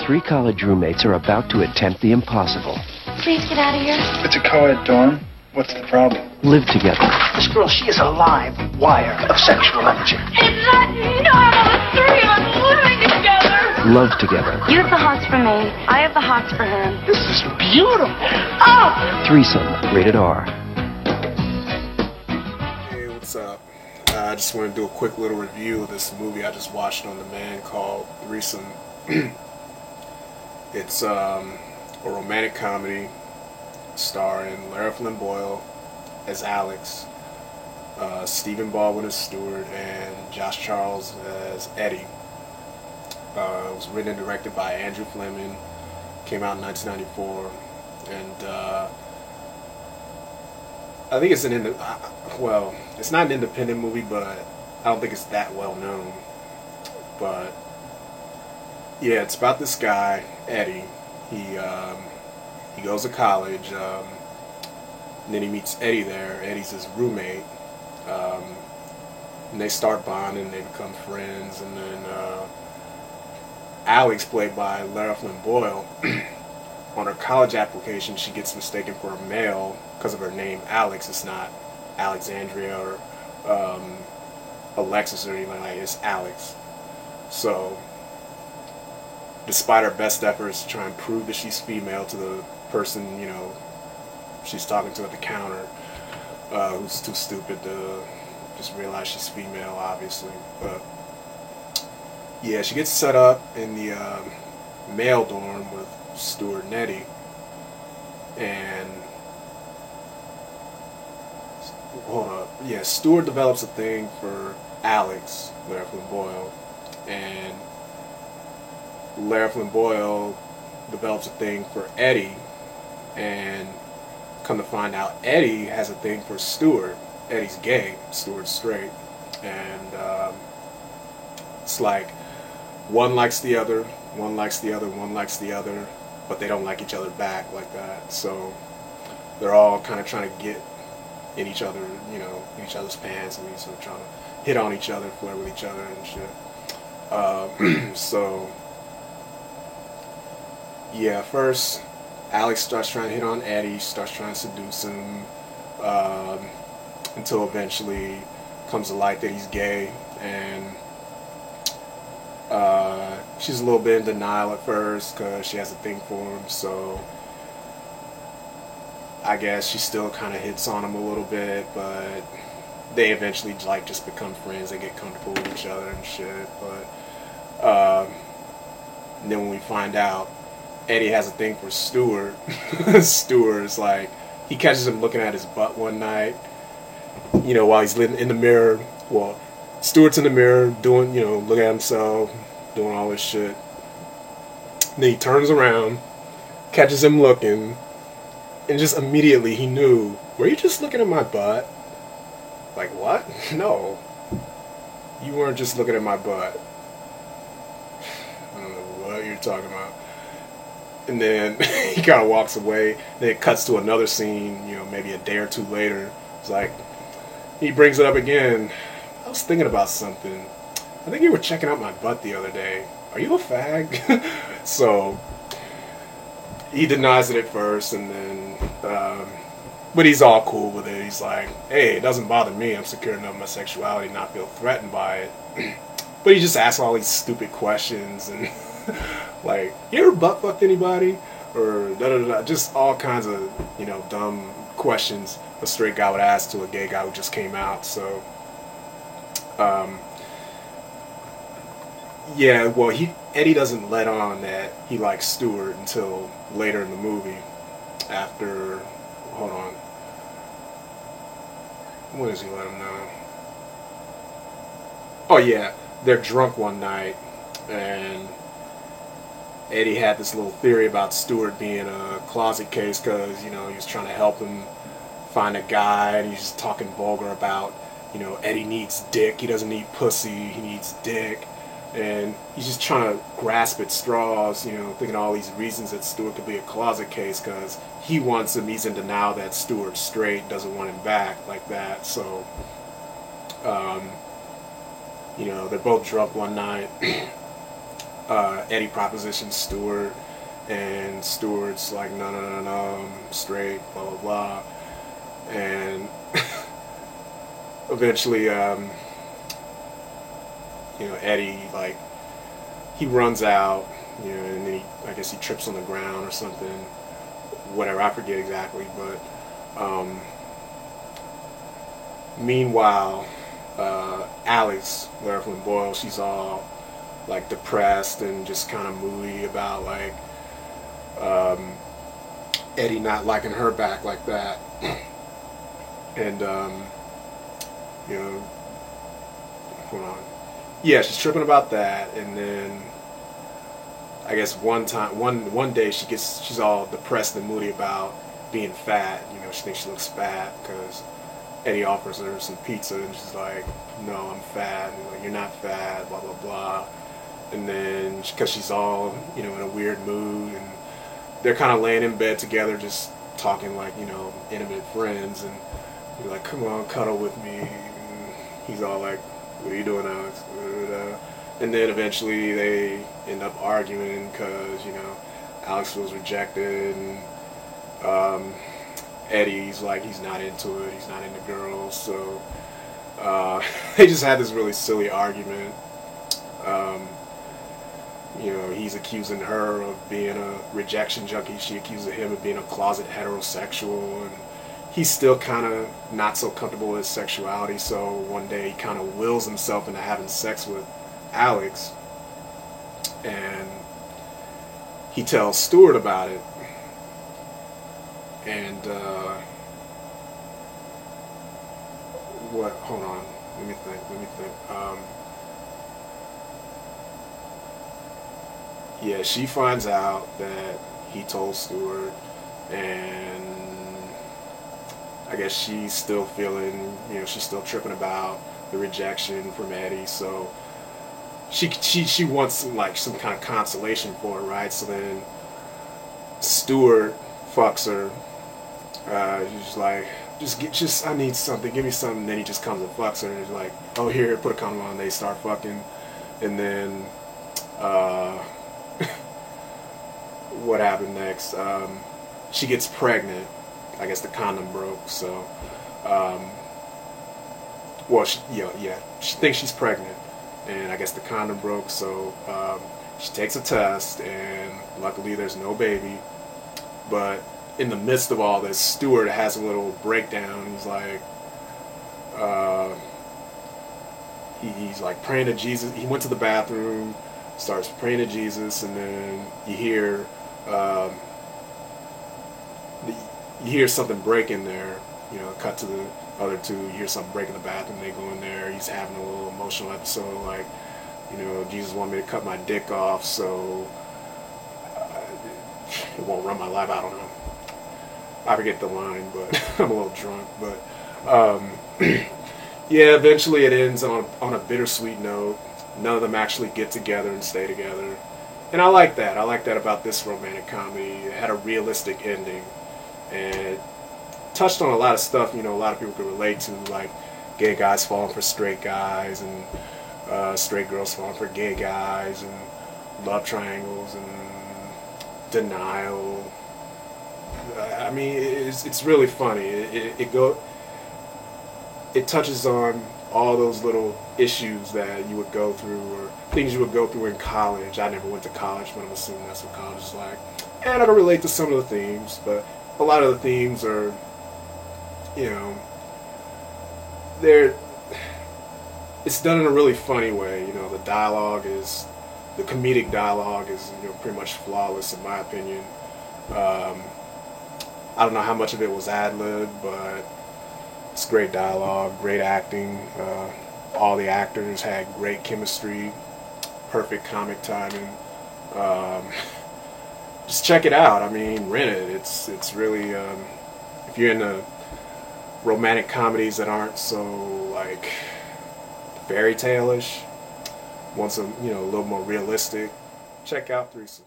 three college roommates are about to attempt the impossible. Please get out of here. It's a co-ed dorm. What's the problem? Live together. This girl, she is a live wire of sexual energy. It's not normal. The three of us living together. Love together. You have the hots for me. I have the hots for him. This is beautiful. Oh! Threesome. Rated R. Hey, what's up? I just want to do a quick little review of this movie I just watched on demand called Threesome. It's a romantic comedy starring Lara Flynn Boyle as Alex, Stephen Baldwin as Stuart, and Josh Charles as Eddie. It was written and directed by Andrew Fleming. Came out in 1994, and I think it's well, it's not an independent movie, but I don't think it's that well known. But yeah, it's about this guy Eddie. He goes to college, and then he meets Eddie there. Eddie's his roommate, and they start bonding. They become friends, and then Alex, played by Lara Flynn Boyle, on her college application, she gets mistaken for a male because of her name Alex. It's not Alexandria or Alexis or anything like that. It's Alex. So, despite her best efforts to try and prove that she's female to the person, you know, she's talking to at the counter, who's too stupid to just realize she's female, obviously. But yeah, she gets set up in the male dorm with Stuart and Eddie, and hold up, yeah, Stuart develops a thing for Alex, Lara Flynn Boyle, and Lara Flynn Boyle develops a thing for Eddie, and come to find out Eddie has a thing for Stuart. Eddie's gay, Stuart's straight, and it's like one likes the other, one likes the other, one likes the other, but they don't like each other back like that. So they're all kind of trying to get in each other, you know, in each other's pants, and sort of trying to hit on each other, flirt with each other and shit. So yeah, first Alex starts trying to hit on Eddie, starts trying to seduce him, until eventually comes to light that he's gay, and she's a little bit in denial at first because she has a thing for him, so I guess she still kind of hits on him a little bit, but they eventually like just become friends. They get comfortable with each other and shit. But and then when we find out Eddie has a thing for Stuart, Stuart's like, he catches him looking at his butt one night, you know, while he's in the mirror. Well, Stuart's in the mirror doing, you know, looking at himself, doing all this shit. Then he turns around, catches him looking, and just immediately he knew, were you just looking at my butt? Like, what? No. You weren't just looking at my butt. I don't know what you're talking about. And then he kind of walks away. Then it cuts to another scene, you know, maybe a day or two later. It's like, he brings it up again. I was thinking about something. I think you were checking out my butt the other day. Are you a fag? So he denies it at first, and then but he's all cool with it. He's like, hey, it doesn't bother me. I'm secure enough in my sexuality, not feel threatened by it. But he just asks all these stupid questions, and like, you ever butt fucked anybody? Or da da da, just all kinds of, you know, dumb questions a straight guy would ask to a gay guy who just came out. So yeah, well, Eddie doesn't let on that he likes Stuart until later in the movie. After, hold on, when does he let him know? Oh yeah, they're drunk one night, and Eddie had this little theory about Stuart being a closet case because, you know, he was trying to help him find a guy, and he's just talking vulgar about, you know, Eddie needs dick, he doesn't need pussy, he needs dick. And he's just trying to grasp at straws, you know, thinking all these reasons that Stuart could be a closet case because he wants him, he's in denial that Stuart's straight, doesn't want him back like that. So, you know, they're both drunk one night. Eddie propositions Stewart, and Stewart's like, no, no, no, no, I'm straight, blah, blah, blah. And eventually, Eddie, like, he runs out, and then I guess he trips on the ground or something, whatever, I forget exactly, but, meanwhile, Alex, Lara Flynn Boyle, she's all, like, depressed and just kind of moody about, like, Eddie not liking her back like that. And, hold on. Yeah, she's tripping about that, and then I guess one day she's all depressed and moody about being fat. She thinks she looks fat because Eddie offers her some pizza, and she's like, no, I'm fat. And like, you're not fat, blah, blah, blah. And then, because she's all, in a weird mood, and they're kind of laying in bed together, just talking like, intimate friends, and you're like, come on, cuddle with me. And he's all like, what are you doing, Alex? And then eventually they end up arguing because, Alex feels rejected, and Eddie's like, he's not into it, he's not into girls, so they just had this really silly argument. He's accusing her of being a rejection junkie, she accuses him of being a closet heterosexual, and he's still kind of not so comfortable with his sexuality, so one day he kind of wills himself into having sex with Alex, and he tells Stewart about it, and hold on, let me think, yeah, she finds out that he told Stewart, and I guess she's still feeling, she's still tripping about the rejection from Eddie, so she wants like some kind of consolation for it, right? So then Stewart fucks her. She's like, I need something, give me something. And then he just comes and fucks her, and he's like, oh, here, put a condom on. They start fucking, and then what happened next? She gets pregnant. I guess the condom broke, so she thinks she's pregnant, and I guess the condom broke, so she takes a test, and luckily there's no baby. But in the midst of all this, Stewart has a little breakdown. He's like, he's like praying to Jesus. He went to the bathroom, starts praying to Jesus, and then you hear something break in there. Cut to the other two. You hear something break in the bathroom. They go in there. He's having a little emotional episode, like, Jesus wanted me to cut my dick off, so it won't run my life. I don't know. I forget the line, but I'm a little drunk. But yeah, eventually it ends on a bittersweet note. None of them actually get together and stay together, and I like that. I like that about this romantic comedy. It had a realistic ending, and it touched on a lot of stuff. A lot of people could relate to, like gay guys falling for straight guys, and straight girls falling for gay guys, and love triangles, and denial. I mean, it's really funny. It touches on all those little issues that you would go through, or things you would go through in college. I never went to college, but I'm assuming that's what college is like. And I can relate to some of the themes, but a lot of the themes are, it's done in a really funny way. The comedic dialogue is, pretty much flawless in my opinion. I don't know how much of it was ad-lib, but it's great dialogue, great acting. All the actors had great chemistry, perfect comic timing. Just check it out. I mean, rent it. It's really, if you're into romantic comedies that aren't so like fairy tale-ish, want some, a little more realistic, check out Threesome.